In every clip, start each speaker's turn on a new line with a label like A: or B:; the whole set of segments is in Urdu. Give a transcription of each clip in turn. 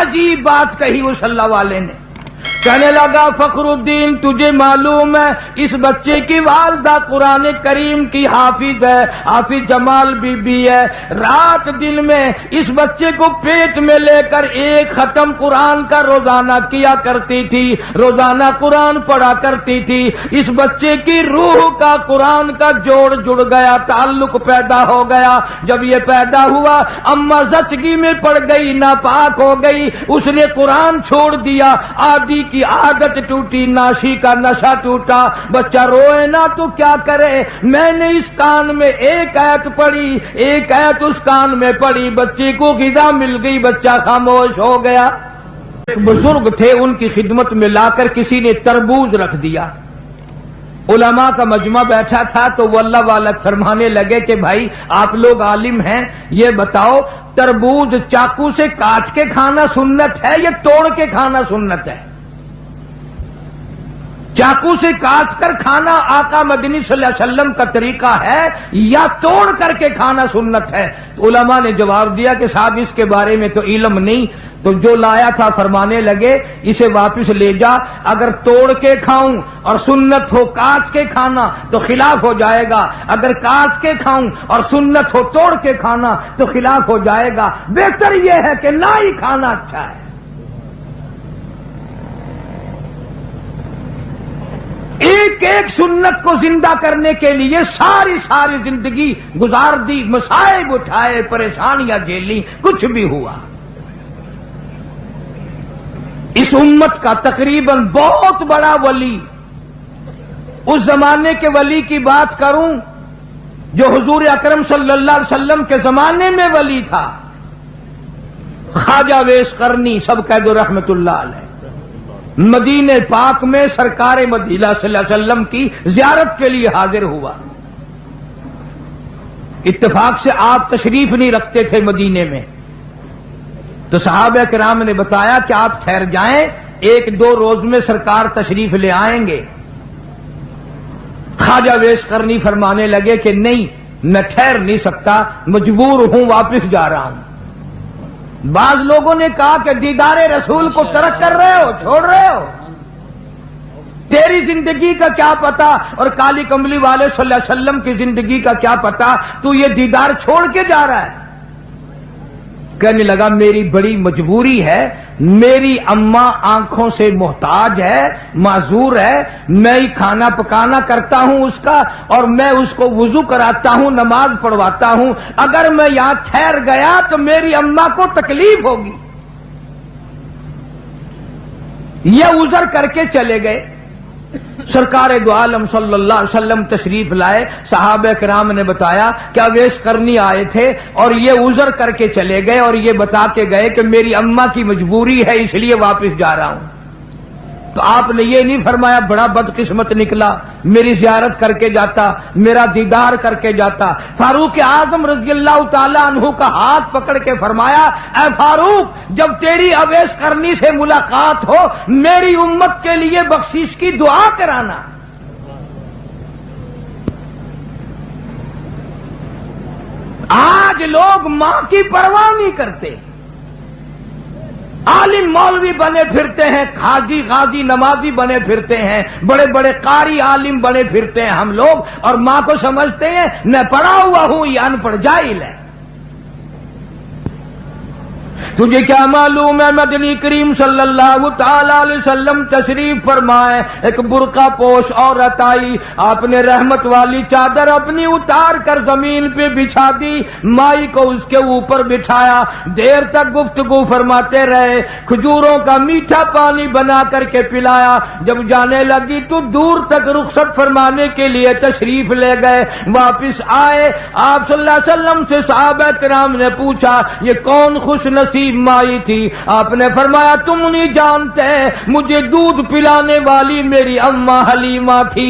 A: عجیب بات کہی اس اللہ والے نے. کہنے لگا فخرالدین تجھے معلوم ہے اس بچے کی والدہ قرآن کریم کی حافظ ہے, حافظ جمال بی بی ہے. رات دن میں اس بچے کو پیٹ میں لے کر ایک ختم قرآن کا روزانہ کیا کرتی تھی, روزانہ قرآن پڑھا کرتی تھی. اس بچے کی روح کا قرآن کا جوڑ جڑ گیا, تعلق پیدا ہو گیا. جب یہ پیدا ہوا اماں زچگی میں پڑ گئی, ناپاک ہو گئی, اس نے قرآن چھوڑ دیا. آدھی کی عادت ٹوٹی, ناشی کا نشہ ٹوٹا. بچہ روئے نہ تو کیا کرے. میں نے اس کان میں ایک آیت پڑھی, ایک آیت اس کان میں پڑھی, بچے کو غذا مل گئی, بچہ خاموش ہو گیا. ایک بزرگ تھے, ان کی خدمت میں لا کر کسی نے تربوز رکھ دیا. علماء کا مجمع بیٹھا تھا تو وہ اللہ والا فرمانے لگے کہ بھائی آپ لوگ عالم ہیں, یہ بتاؤ تربوز چاقو سے کاٹ کے کھانا سنت ہے یا توڑ کے کھانا سنت ہے؟ چاقو سے کاٹ کر کھانا آقا مدنی صلی اللہ علیہ وسلم کا طریقہ ہے یا توڑ کر کے کھانا سنت ہے؟ تو علماء نے جواب دیا کہ صاحب اس کے بارے میں تو علم نہیں. تو جو لایا تھا فرمانے لگے اسے واپس لے جا, اگر توڑ کے کھاؤں اور سنت ہو کاٹ کے کھانا تو خلاف ہو جائے گا, اگر کاٹ کے کھاؤں اور سنت ہو توڑ کے کھانا تو خلاف ہو جائے گا. بہتر یہ ہے کہ نہ ہی کھانا اچھا ہے. ایک ایک سنت کو زندہ کرنے کے لیے ساری زندگی گزار دی, مصائب اٹھائے, پریشانیاں جھیلی, کچھ بھی ہوا. اس امت کا تقریباً بہت بڑا ولی, اس زمانے کے ولی کی بات کروں جو حضور اکرم صلی اللہ علیہ وسلم کے زمانے میں ولی تھا, خواجہ ویس قرنی سب کہہ دو رحمت اللہ علیہ. مدینہ پاک میں سرکار مدینہ صلی اللہ علیہ وسلم کی زیارت کے لیے حاضر ہوا. اتفاق سے آپ تشریف نہیں رکھتے تھے مدینے میں, تو صحابہ کرام نے بتایا کہ آپ ٹھہر جائیں, ایک دو روز میں سرکار تشریف لے آئیں گے. خواجہ ویس قرنی فرمانے لگے کہ نہیں, میں ٹھہر نہیں سکتا, مجبور ہوں, واپس جا رہا ہوں. بعض لوگوں نے کہا کہ دیدار رسول کو ترک کر رہے ہو, چھوڑ رہے ہو, تیری زندگی کا کیا پتا, اور کالی کملی والے صلی اللہ علیہ وسلم کی زندگی کا کیا پتا, تو یہ دیدار چھوڑ کے جا رہا ہے. کہنے لگا میری بڑی مجبوری ہے, میری اماں آنکھوں سے محتاج ہے, معذور ہے, میں ہی کھانا پکانا کرتا ہوں اس کا, اور میں اس کو وضو کراتا ہوں, نماز پڑھواتا ہوں. اگر میں یہاں ٹھہر گیا تو میری اماں کو تکلیف ہوگی. یہ عذر کر کے چلے گئے. سرکار دو عالم صلی اللہ علیہ وسلم تشریف لائے. صحابہ کرام نے بتایا کہ اویس قرنی آئے تھے اور یہ عذر کر کے چلے گئے, اور یہ بتا کے گئے کہ میری اماں کی مجبوری ہے اس لیے واپس جا رہا ہوں. تو آپ نے یہ نہیں فرمایا بڑا بدقسمت نکلا, میری زیارت کر کے جاتا, میرا دیدار کر کے جاتا. فاروق اعظم رضی اللہ تعالی عنہ کا ہاتھ پکڑ کے فرمایا, اے فاروق جب تیری اویس قرنی سے ملاقات ہو میری امت کے لیے بخشش کی دعا کرانا. آج لوگ ماں کی پرواہ نہیں کرتے, عالم مولوی بنے پھرتے ہیں, حاجی غازی نمازی بنے پھرتے ہیں, بڑے بڑے قاری عالم بنے پھرتے ہیں ہم لوگ, اور ماں کو سمجھتے ہیں میں پڑھا ہوا ہوں یا ان پڑھ جاہل ہے. تجھے کیا معلوم ہے مدنی کریم صلی اللہ تعالی علیہ وسلم تشریف فرمائے, ایک برقع پوش عورت آئی, آپ نے رحمت والی چادر اپنی اتار کر زمین پہ بچھا دی, مائی کو اس کے اوپر بٹھایا, دیر تک گفتگو فرماتے رہے, کھجوروں کا میٹھا پانی بنا کر کے پلایا. جب جانے لگی تو دور تک رخصت فرمانے کے لیے تشریف لے گئے. واپس آئے آپ صلی اللہ علیہ وسلم سے صحابہ کرام نے پوچھا یہ کون خوش نصیب مائی تھی؟ آپ نے فرمایا تم نہیں جانتے, مجھے دودھ پلانے والی میری اماں حلیمہ تھی.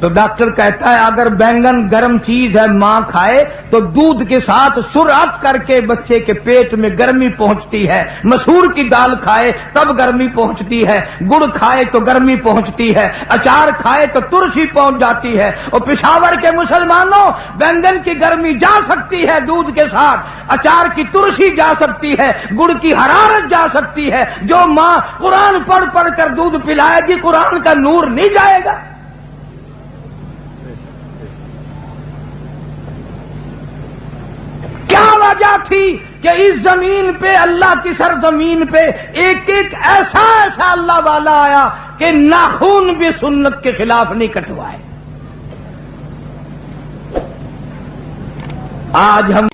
A: تو ڈاکٹر کہتا ہے اگر بینگن گرم چیز ہے ماں کھائے تو دودھ کے ساتھ سرعت کر کے بچے کے پیٹ میں گرمی پہنچتی ہے، مسور کی دال کھائے تب گرمی پہنچتی ہے، گڑ کھائے تو گرمی پہنچتی ہے، اچار کھائے تو ترشی پہنچ جاتی ہے۔ اور پشاور کے مسلمانوں، بینگن کی گرمی جا سکتی ہے دودھ کے ساتھ، اچار کی ترشی جا سکتی ہے، گڑ کی حرارت جا سکتی ہے۔ جو ماں قرآن پڑھ پڑھ کر دودھ پلائے گی قرآن کا نور نہیں جائے گا۔ کیا وجہ تھی کہ اس زمین پہ، اللہ کی سرزمین پہ ایک ایک ایسا اللہ والا آیا کہ ناخون بھی سنت کے خلاف نہیں کٹوائے۔ آج ہم